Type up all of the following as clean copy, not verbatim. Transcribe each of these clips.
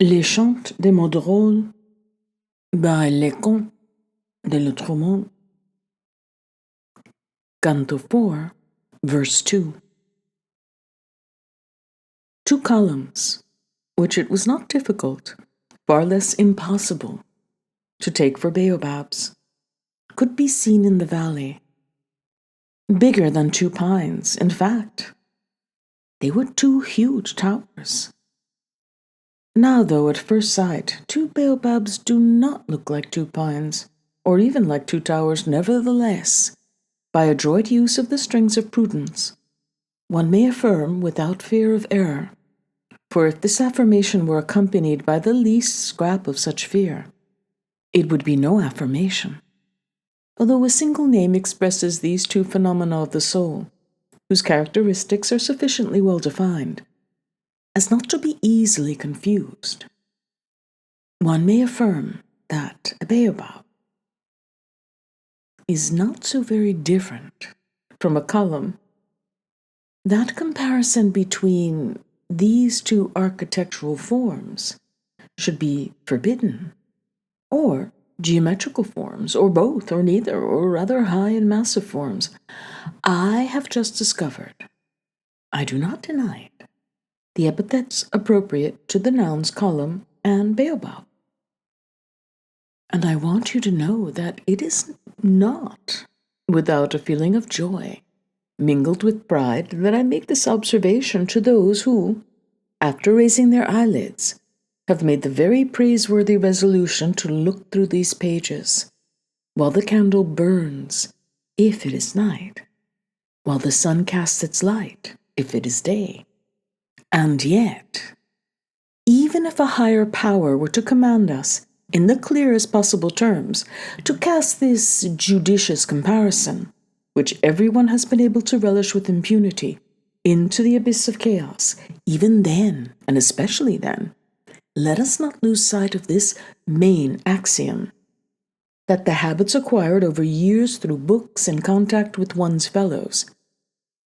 Les Chants de Maldoror by le Comte de Lautréamont. Canto 4, verse 2. 2 columns, which it was not difficult, far less impossible, to take for baobabs, could be seen in the valley. Bigger than 2 pines, in fact. They were 2 huge towers. Now, though, at first sight, 2 baobabs do not look like 2 pines, or even like 2 towers, nevertheless, by adroit use of the strings of prudence, one may affirm without fear of error, for if this affirmation were accompanied by the least scrap of such fear, it would be no affirmation, although a single name expresses these 2 phenomena of the soul, whose characteristics are sufficiently well defined, as not to be easily confused. One may affirm that a baobab is not so very different from a column. That comparison between these 2 architectural forms should be forbidden, or geometrical forms, or both, or neither, or rather high and massive forms. I have just discovered, I do not deny it, the epithets appropriate to the nouns column and baobab. And I want you to know that it is not without a feeling of joy, mingled with pride, that I make this observation to those who, after raising their eyelids, have made the very praiseworthy resolution to look through these pages, while the candle burns, if it is night, while the sun casts its light, if it is day. And yet, even if a higher power were to command us, in the clearest possible terms, to cast this judicious comparison, which everyone has been able to relish with impunity, into the abyss of chaos, even then, and especially then, let us not lose sight of this main axiom, that the habits acquired over years through books and contact with one's fellows,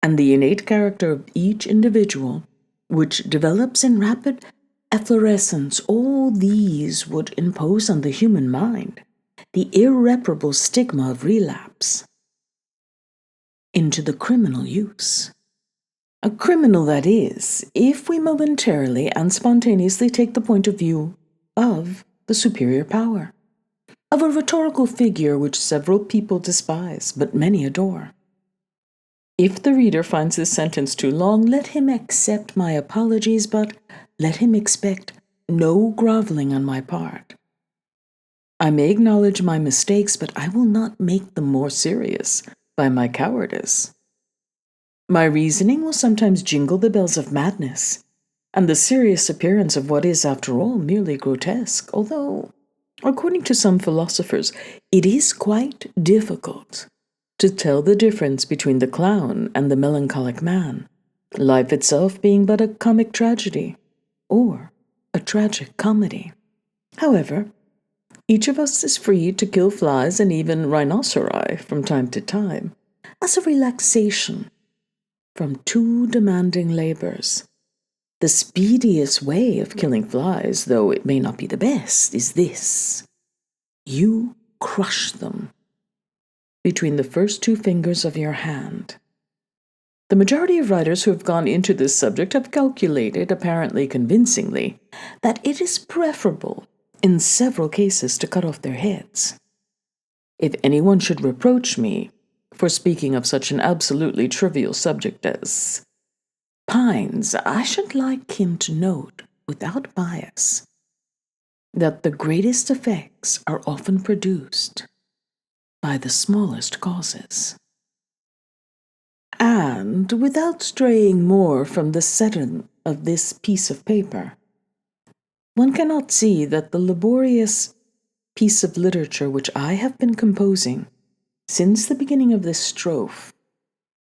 and the innate character of each individual, which develops in rapid efflorescence, all these would impose on the human mind the irreparable stigma of relapse into the criminal use. A criminal, that is, if we momentarily and spontaneously take the point of view of the superior power, of a rhetorical figure which several people despise, but many adore. If the reader finds this sentence too long, let him accept my apologies, but let him expect no groveling on my part. I may acknowledge my mistakes, but I will not make them more serious by my cowardice. My reasoning will sometimes jingle the bells of madness, and the serious appearance of what is, after all, merely grotesque, although, according to some philosophers, it is quite difficult to tell the difference between the clown and the melancholic man, life itself being but a comic tragedy, or a tragic comedy. However, each of us is free to kill flies and even rhinoceri from time to time, as a relaxation from too demanding labors. The speediest way of killing flies, though it may not be the best, is this: you crush them between the first 2 fingers of your hand. The majority of writers who have gone into this subject have calculated, apparently convincingly, that it is preferable in several cases to cut off their heads. If anyone should reproach me for speaking of such an absolutely trivial subject as pines, I should like him to note, without bias, that the greatest effects are often produced by the smallest causes. And, without straying more from the setting of this piece of paper, one cannot see that the laborious piece of literature which I have been composing since the beginning of this strophe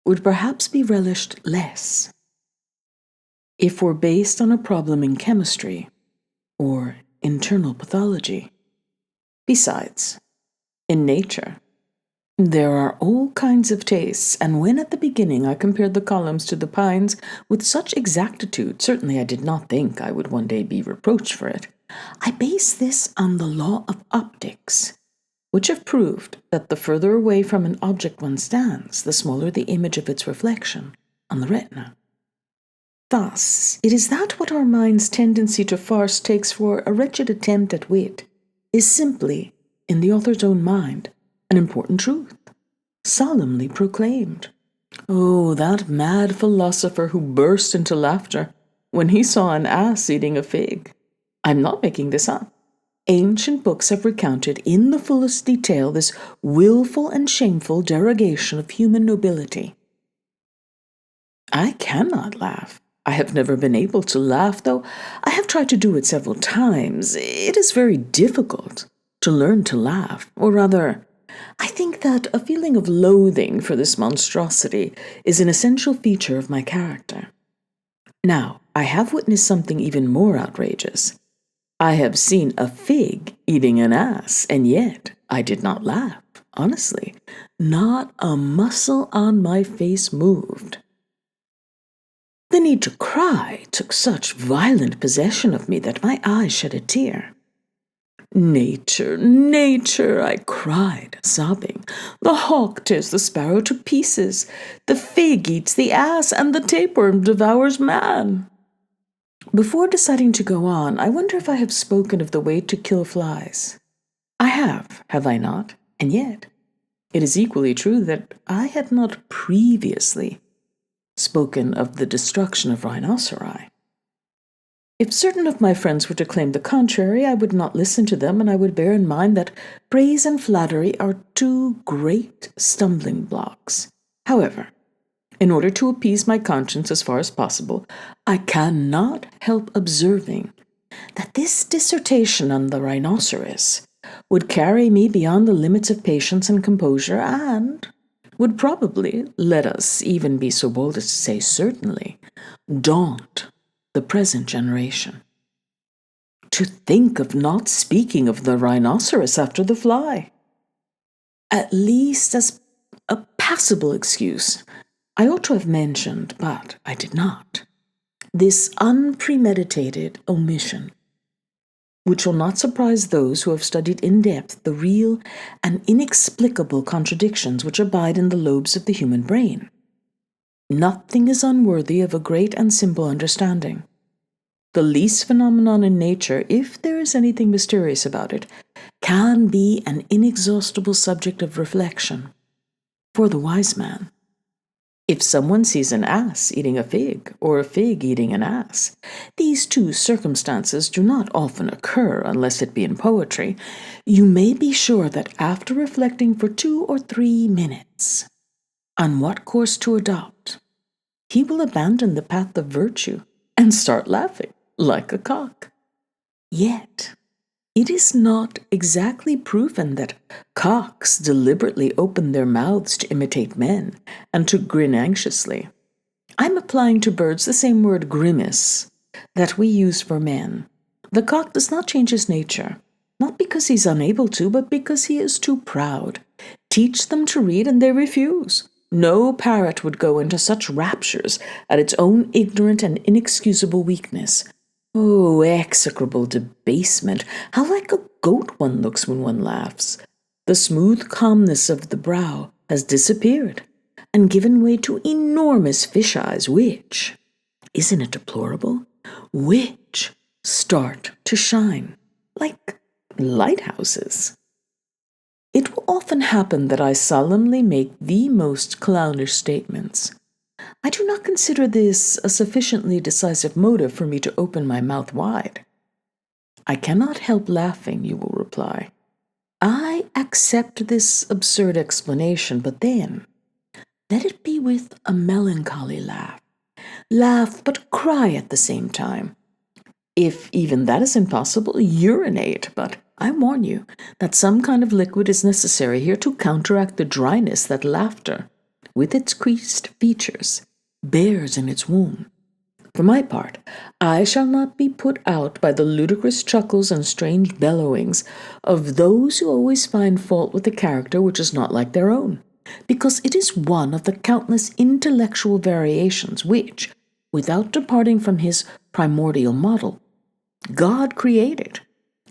would perhaps be relished less if were based on a problem in chemistry or internal pathology. Besides, in nature, there are all kinds of tastes, and when at the beginning I compared the columns to the pines with such exactitude, certainly I did not think I would one day be reproached for it. I base this on the law of optics, which have proved that the further away from an object one stands, the smaller the image of its reflection on the retina. Thus, it is that what our mind's tendency to farce takes for a wretched attempt at wit is simply, in the author's own mind, an important truth, solemnly proclaimed. Oh, that mad philosopher who burst into laughter when he saw an ass eating a fig. I'm not making this up. Ancient books have recounted in the fullest detail this willful and shameful derogation of human nobility. I cannot laugh. I have never been able to laugh, though I have tried to do it several times. It is very difficult to learn to laugh, or rather, I think that a feeling of loathing for this monstrosity is an essential feature of my character. Now, I have witnessed something even more outrageous. I have seen a fig eating an ass, and yet I did not laugh, honestly. Not a muscle on my face moved. The need to cry took such violent possession of me that my eyes shed a tear. Nature, nature, I cried, sobbing. The hawk tears the sparrow to pieces, the fig eats the ass, and the tapeworm devours man. Before deciding to go on, I wonder if I have spoken of the way to kill flies. I have I not? And yet, it is equally true that I had not previously spoken of the destruction of rhinoceri. If certain of my friends were to claim the contrary, I would not listen to them, and I would bear in mind that praise and flattery are two great stumbling blocks. However, in order to appease my conscience as far as possible, I cannot help observing that this dissertation on the rhinoceros would carry me beyond the limits of patience and composure, and would probably, let us even be so bold as to say certainly, daunt the present generation. To think of not speaking of the rhinoceros after the fly! At least as a passable excuse, I ought to have mentioned, but I did not, this unpremeditated omission, which will not surprise those who have studied in depth the real and inexplicable contradictions which abide in the lobes of the human brain. Nothing is unworthy of a great and simple understanding. The least phenomenon in nature, if there is anything mysterious about it, can be an inexhaustible subject of reflection for the wise man. If someone sees an ass eating a fig, or a fig eating an ass, these two circumstances do not often occur unless it be in poetry, you may be sure that after reflecting for 2 or 3 minutes on what course to adopt, he will abandon the path of virtue and start laughing like a cock. Yet, it is not exactly proven that cocks deliberately open their mouths to imitate men and to grin anxiously. I'm applying to birds the same word grimace that we use for men. The cock does not change his nature, not because he's unable to, but because he is too proud. Teach them to read and they refuse. No parrot would go into such raptures at its own ignorant and inexcusable weakness. Oh, execrable debasement! How like a goat one looks when one laughs. The smooth calmness of the brow has disappeared and given way to enormous fish eyes which, isn't it deplorable, which start to shine like lighthouses. It will often happen that I solemnly make the most clownish statements. I do not consider this a sufficiently decisive motive for me to open my mouth wide. I cannot help laughing, you will reply. I accept this absurd explanation, but then let it be with a melancholy laugh. Laugh, but cry at the same time. If even that is impossible, urinate, but I warn you that some kind of liquid is necessary here to counteract the dryness that laughter, with its creased features, bears in its womb. For my part, I shall not be put out by the ludicrous chuckles and strange bellowings of those who always find fault with a character which is not like their own, because it is one of the countless intellectual variations which, without departing from his primordial model, God created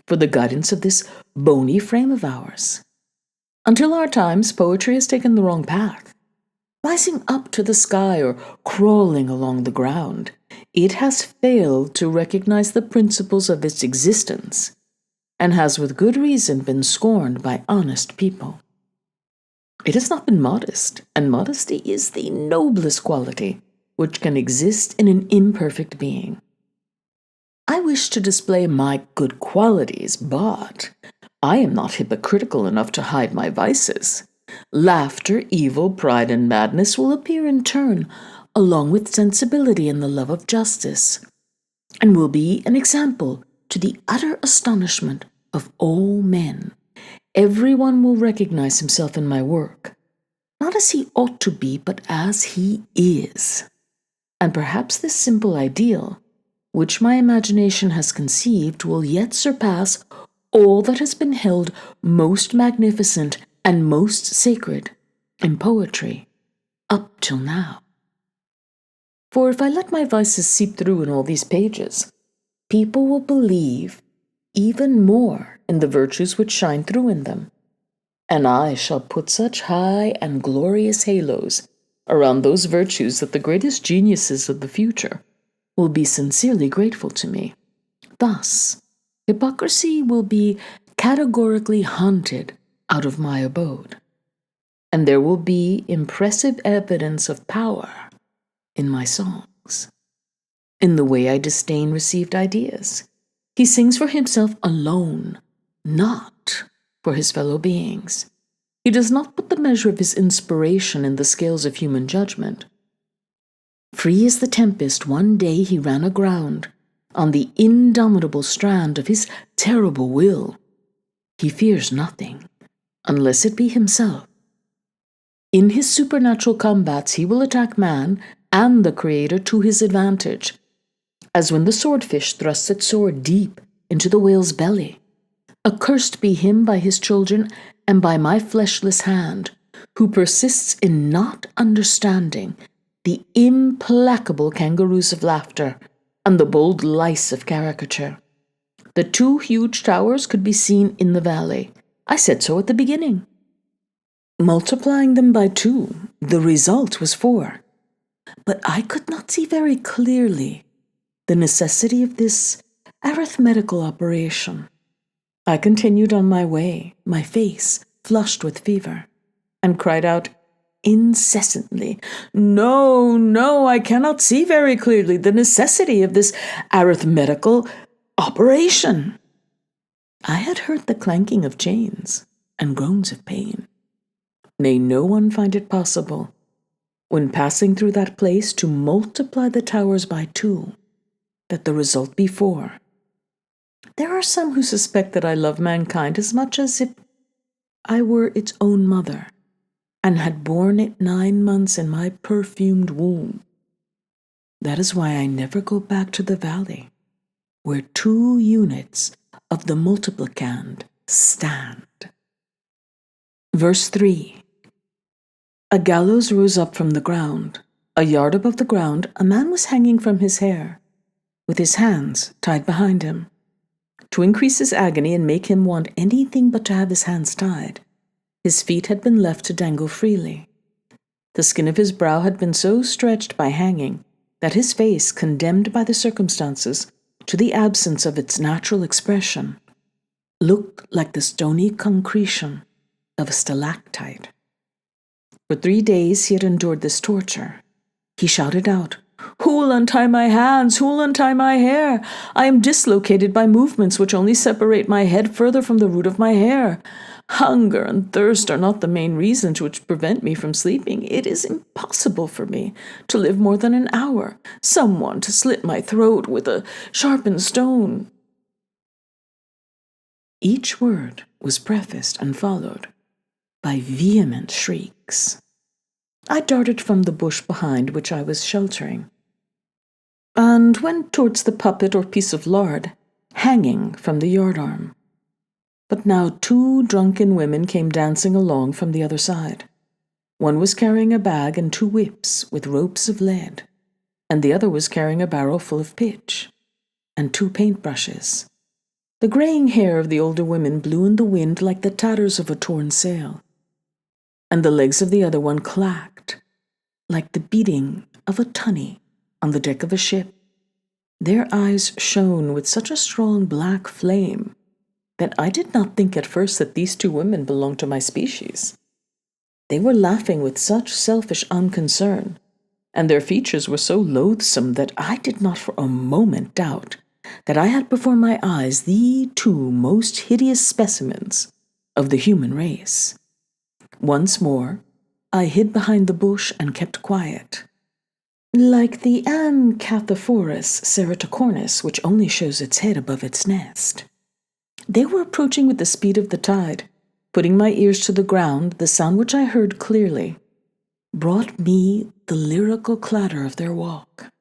for the guidance of this bony frame of ours. Until our times, poetry has taken the wrong path. Rising up to the sky or crawling along the ground, it has failed to recognize the principles of its existence and has with good reason been scorned by honest people. It has not been modest, and modesty is the noblest quality which can exist in an imperfect being. I wish to display my good qualities, but I am not hypocritical enough to hide my vices. Laughter, evil, pride, and madness will appear in turn, along with sensibility and the love of justice, and will be an example to the utter astonishment of all men. Everyone will recognize himself in my work, not as he ought to be, but as he is. And perhaps this simple ideal, which my imagination has conceived, will yet surpass all that has been held most magnificent and most sacred in poetry up till now. For if I let my vices seep through in all these pages, people will believe even more in the virtues which shine through in them, and I shall put such high and glorious halos around those virtues that the greatest geniuses of the future will be sincerely grateful to me. Thus, hypocrisy will be categorically hunted out of my abode, and there will be impressive evidence of power in my songs, in the way I disdain received ideas. He sings for himself alone, not for his fellow beings. He does not put the measure of his inspiration in the scales of human judgment. Free as the tempest, one day he ran aground on the indomitable strand of his terrible will. He fears nothing, unless it be himself. In his supernatural combats he will attack man and the Creator to his advantage, as when the swordfish thrusts its sword deep into the whale's belly. Accursed be him by his children and by my fleshless hand, who persists in not understanding the implacable kangaroos of laughter and the bold lice of caricature. The 2 huge towers could be seen in the valley. I said so at the beginning. Multiplying them by 2, the result was 4. But I could not see very clearly the necessity of this arithmetical operation. I continued on my way, my face flushed with fever, and cried out incessantly, "No, no, I cannot see very clearly the necessity of this arithmetical operation." I had heard the clanking of chains and groans of pain. May no one find it possible, when passing through that place, to multiply the towers by 2, that the result be 4. There are some who suspect that I love mankind as much as if I were its own mother, and had borne it 9 months in my perfumed womb. That is why I never go back to the valley, where 2 units of the multiplicand stand. Verse 3. A gallows rose up from the ground. A yard above the ground, a man was hanging from his hair, with his hands tied behind him. To increase his agony and make him want anything but to have his hands tied, his feet had been left to dangle freely. The skin of his brow had been so stretched by hanging that his face, condemned by the circumstances to the absence of its natural expression, looked like the stony concretion of a stalactite. For 3 days he had endured this torture. He shouted out, "Who will untie my hands? Who will untie my hair? I am dislocated by movements which only separate my head further from the root of my hair. Hunger and thirst are not the main reasons which prevent me from sleeping. It is impossible for me to live more than an hour. Someone to slit my throat with a sharpened stone." Each word was prefaced and followed by vehement shrieks. I darted from the bush behind which I was sheltering, and went towards the puppet or piece of lard hanging from the yardarm. But now 2 drunken women came dancing along from the other side. One was carrying a bag and 2 whips with ropes of lead, and the other was carrying a barrel full of pitch. and 2 paintbrushes. The graying hair of the older women blew in the wind like the tatters of a torn sail, and the legs of the other one clacked like the beating of a tunny on the deck of a ship. Their eyes shone with such a strong black flame that I did not think at first that these 2 women belonged to my species. They were laughing with such selfish unconcern, and their features were so loathsome that I did not for a moment doubt that I had before my eyes the 2 most hideous specimens of the human race. Once more, I hid behind the bush and kept quiet, like the Ancathophorus ceratocornis, which only shows its head above its nest. They were approaching with the speed of the tide. Putting my ears to the ground, the sound which I heard clearly brought me the lyrical clatter of their walk.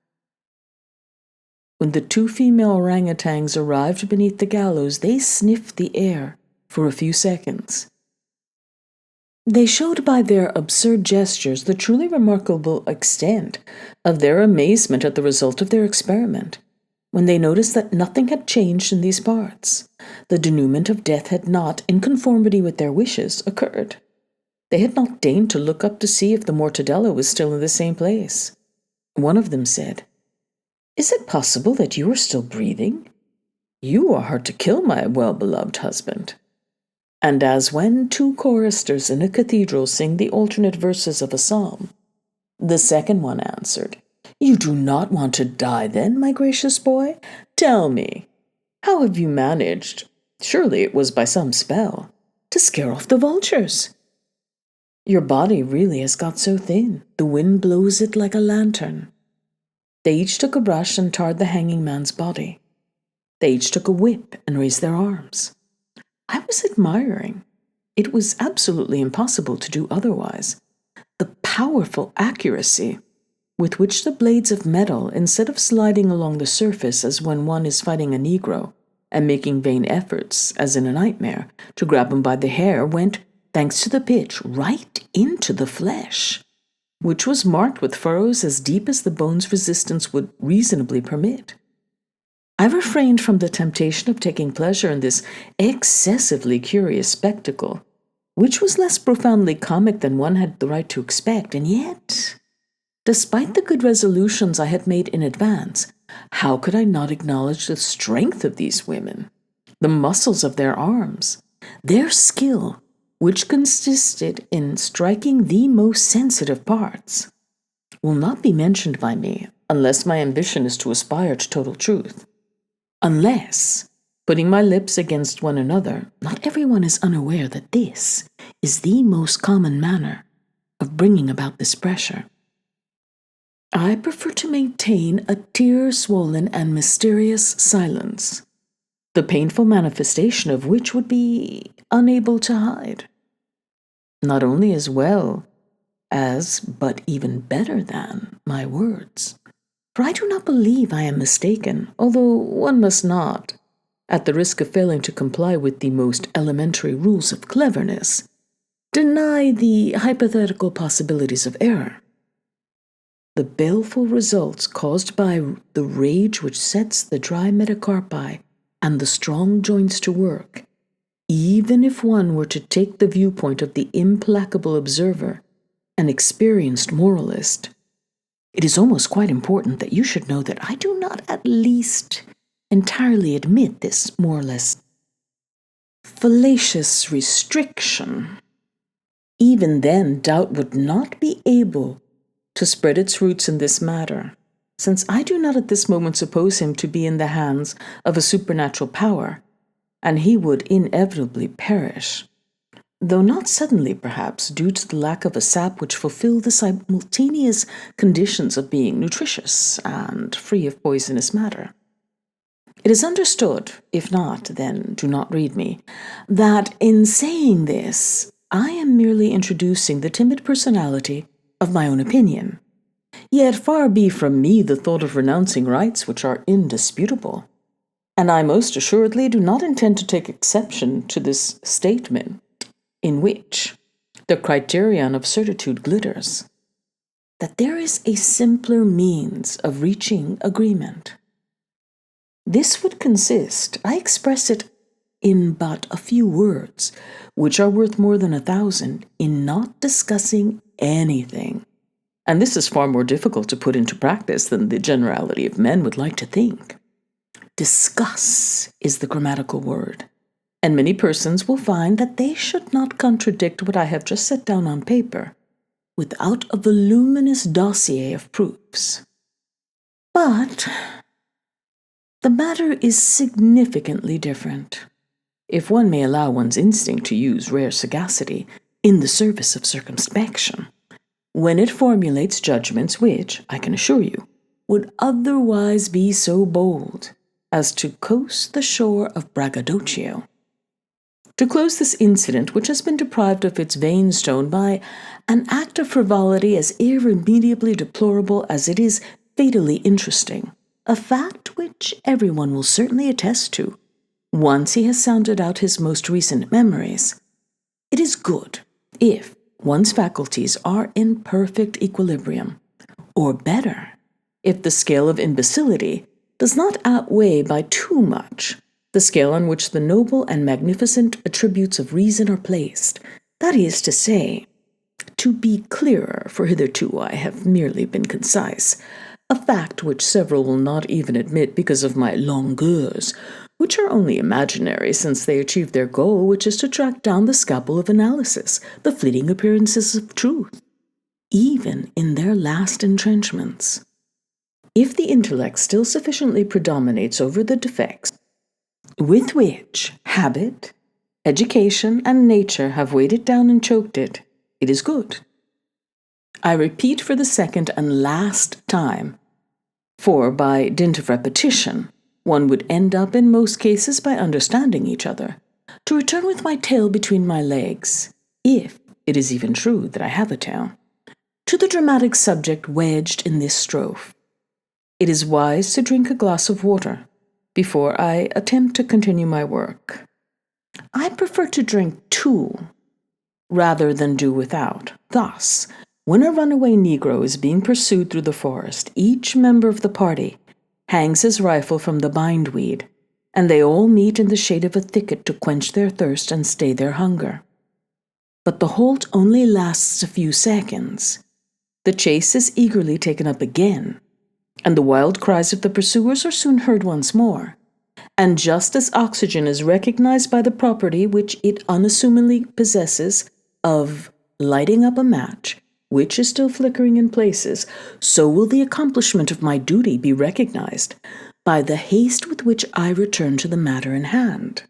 When the 2 female orangutans arrived beneath the gallows, they sniffed the air for a few seconds. They showed by their absurd gestures the truly remarkable extent of their amazement at the result of their experiment, when they noticed that nothing had changed in these parts. The denouement of death had not, in conformity with their wishes, occurred. They had not deigned to look up to see if the mortadella was still in the same place. One of them said, "Is it possible that you are still breathing? You are hard to kill, my well-beloved husband." And as when 2 choristers in a cathedral sing the alternate verses of a psalm, the second one answered, "You do not want to die then, my gracious boy? Tell me, how have you managed, surely it was by some spell, to scare off the vultures? Your body really has got so thin, the wind blows it like a lantern." They each took a brush and tarred the hanging man's body. They each took a whip and raised their arms. I was admiring. It was absolutely impossible to do otherwise. The powerful accuracy with which the blades of metal, instead of sliding along the surface as when one is fighting a Negro and making vain efforts, as in a nightmare, to grab him by the hair, went, thanks to the pitch, right into the flesh, which was marked with furrows as deep as the bone's resistance would reasonably permit. I refrained from the temptation of taking pleasure in this excessively curious spectacle, which was less profoundly comic than one had the right to expect, and yet, despite the good resolutions I had made in advance, how could I not acknowledge the strength of these women, the muscles of their arms, their skill, which consisted in striking the most sensitive parts, will not be mentioned by me unless my ambition is to aspire to total truth. Unless, putting my lips against one another, not everyone is unaware that this is the most common manner of bringing about this pressure. I prefer to maintain a tear-swollen and mysterious silence, the painful manifestation of which would be unable to hide, not only as well as, but even better than, my words. For I do not believe I am mistaken, although one must not, at the risk of failing to comply with the most elementary rules of cleverness, deny the hypothetical possibilities of error. The baleful results caused by the rage which sets the dry metacarpi and the strong joints to work, even if one were to take the viewpoint of the implacable observer, an experienced moralist, it is almost quite important that you should know that I do not at least entirely admit this more or less fallacious restriction. Even then, doubt would not be able to spread its roots in this matter, since I do not at this moment suppose him to be in the hands of a supernatural power, and he would inevitably perish, though not suddenly, perhaps, due to the lack of a sap which fulfilled the simultaneous conditions of being nutritious and free of poisonous matter. It is understood, if not, then do not read me, that in saying this, I am merely introducing the timid personality of my own opinion. Yet far be from me the thought of renouncing rights which are indisputable, and I most assuredly do not intend to take exception to this statement, in which the criterion of certitude glitters, that there is a simpler means of reaching agreement. This would consist, I express it in but a few words, which are worth more than 1,000, in not discussing anything. And this is far more difficult to put into practice than the generality of men would like to think. Discuss is the grammatical word, and many persons will find that they should not contradict what I have just set down on paper without a voluminous dossier of proofs. But the matter is significantly different, if one may allow one's instinct to use rare sagacity in the service of circumspection, when it formulates judgments which, I can assure you, would otherwise be so bold as to coast the shore of braggadocio. To close this incident, which has been deprived of its vein-stone by an act of frivolity as irremediably deplorable as it is fatally interesting, a fact which everyone will certainly attest to, once he has sounded out his most recent memories, it is good if one's faculties are in perfect equilibrium, or better, if the scale of imbecility does not outweigh by too much the scale on which the noble and magnificent attributes of reason are placed. That is to say, to be clearer, for hitherto I have merely been concise, a fact which several will not even admit because of my longueurs, which are only imaginary since they achieve their goal, which is to track down the scalpel of analysis, the fleeting appearances of truth, even in their last entrenchments. If the intellect still sufficiently predominates over the defects with which habit, education, and nature have weighed it down and choked it, it is good. I repeat for the second and last time, for by dint of repetition, one would end up in most cases by understanding each other, to return with my tail between my legs, if it is even true that I have a tail, to the dramatic subject wedged in this strophe. It is wise to drink a glass of water before I attempt to continue my work. I prefer to drink two rather than do without. Thus, when a runaway Negro is being pursued through the forest, each member of the party hangs his rifle from the bindweed, and they all meet in the shade of a thicket to quench their thirst and stay their hunger. But the halt only lasts a few seconds. The chase is eagerly taken up again, and the wild cries of the pursuers are soon heard once more. And just as oxygen is recognized by the property which it unassumingly possesses of lighting up a match, which is still flickering in places, so will the accomplishment of my duty be recognized by the haste with which I return to the matter in hand.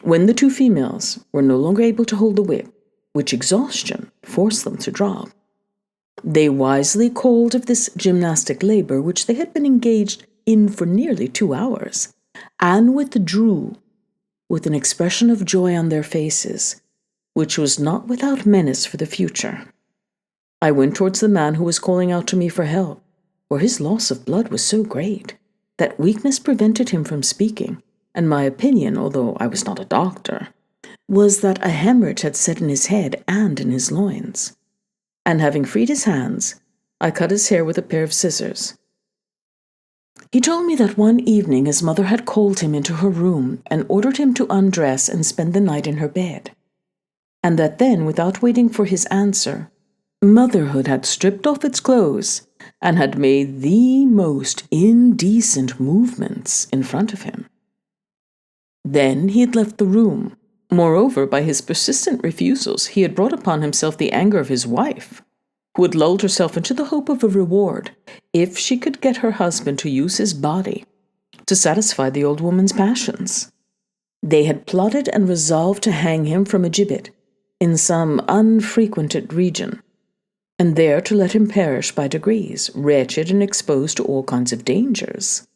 When the two females were no longer able to hold the whip, which exhaustion forced them to drop, they wisely called of this gymnastic labor which they had been engaged in for nearly 2 hours, and withdrew with an expression of joy on their faces, which was not without menace for the future. I went towards the man who was calling out to me for help, for his loss of blood was so great that weakness prevented him from speaking, and my opinion, although I was not a doctor, was that a hemorrhage had set in his head and in his loins. And having freed his hands, I cut his hair with a pair of scissors. He told me that one evening his mother had called him into her room and ordered him to undress and spend the night in her bed, and that then, without waiting for his answer, motherhood had stripped off its clothes and had made the most indecent movements in front of him. Then he had left the room. Moreover, by his persistent refusals, he had brought upon himself the anger of his wife, who had lulled herself into the hope of a reward if she could get her husband to use his body to satisfy the old woman's passions. They had plotted and resolved to hang him from a gibbet in some unfrequented region, and there to let him perish by degrees, wretched and exposed to all kinds of dangers.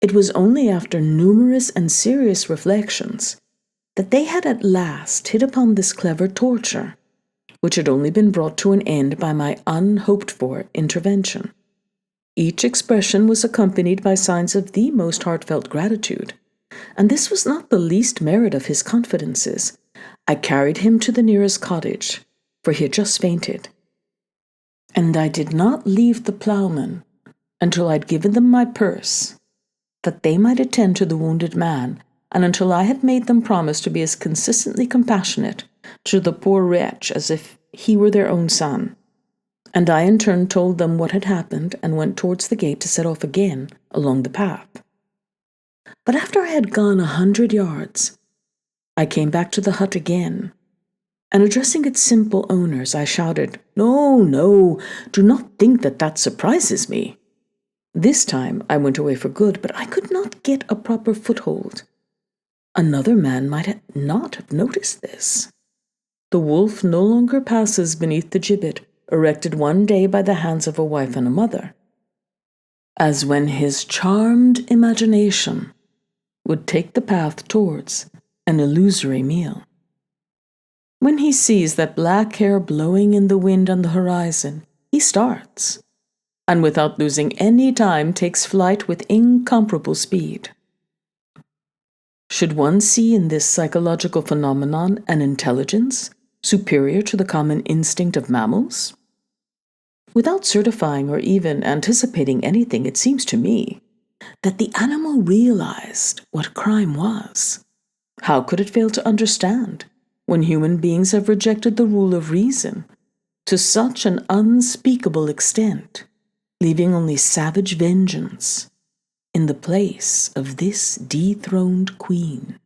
It was only after numerous and serious reflections that they had at last hit upon this clever torture, which had only been brought to an end by my unhoped-for intervention. Each expression was accompanied by signs of the most heartfelt gratitude, and this was not the least merit of his confidences. I carried him to the nearest cottage, for he had just fainted, and I did not leave the ploughman until I had given them my purse that they might attend to the wounded man, and until I had made them promise to be as consistently compassionate to the poor wretch as if he were their own son. And I in turn told them what had happened and went towards the gate to set off again along the path. But after I had gone 100 yards, I came back to the hut again, and addressing its simple owners, I shouted, "No, no, do not think that surprises me." This time I went away for good, but I could not get a proper foothold. Another man might not have noticed this. The wolf no longer passes beneath the gibbet erected one day by the hands of a wife and a mother, as when his charmed imagination would take the path towards an illusory meal. When he sees that black hair blowing in the wind on the horizon, he starts, and without losing any time takes flight with incomparable speed. Should one see in this psychological phenomenon an intelligence superior to the common instinct of mammals? Without certifying or even anticipating anything, it seems to me that the animal realized what crime was. How could it fail to understand when human beings have rejected the rule of reason to such an unspeakable extent, leaving only savage vengeance in the place of this dethroned queen?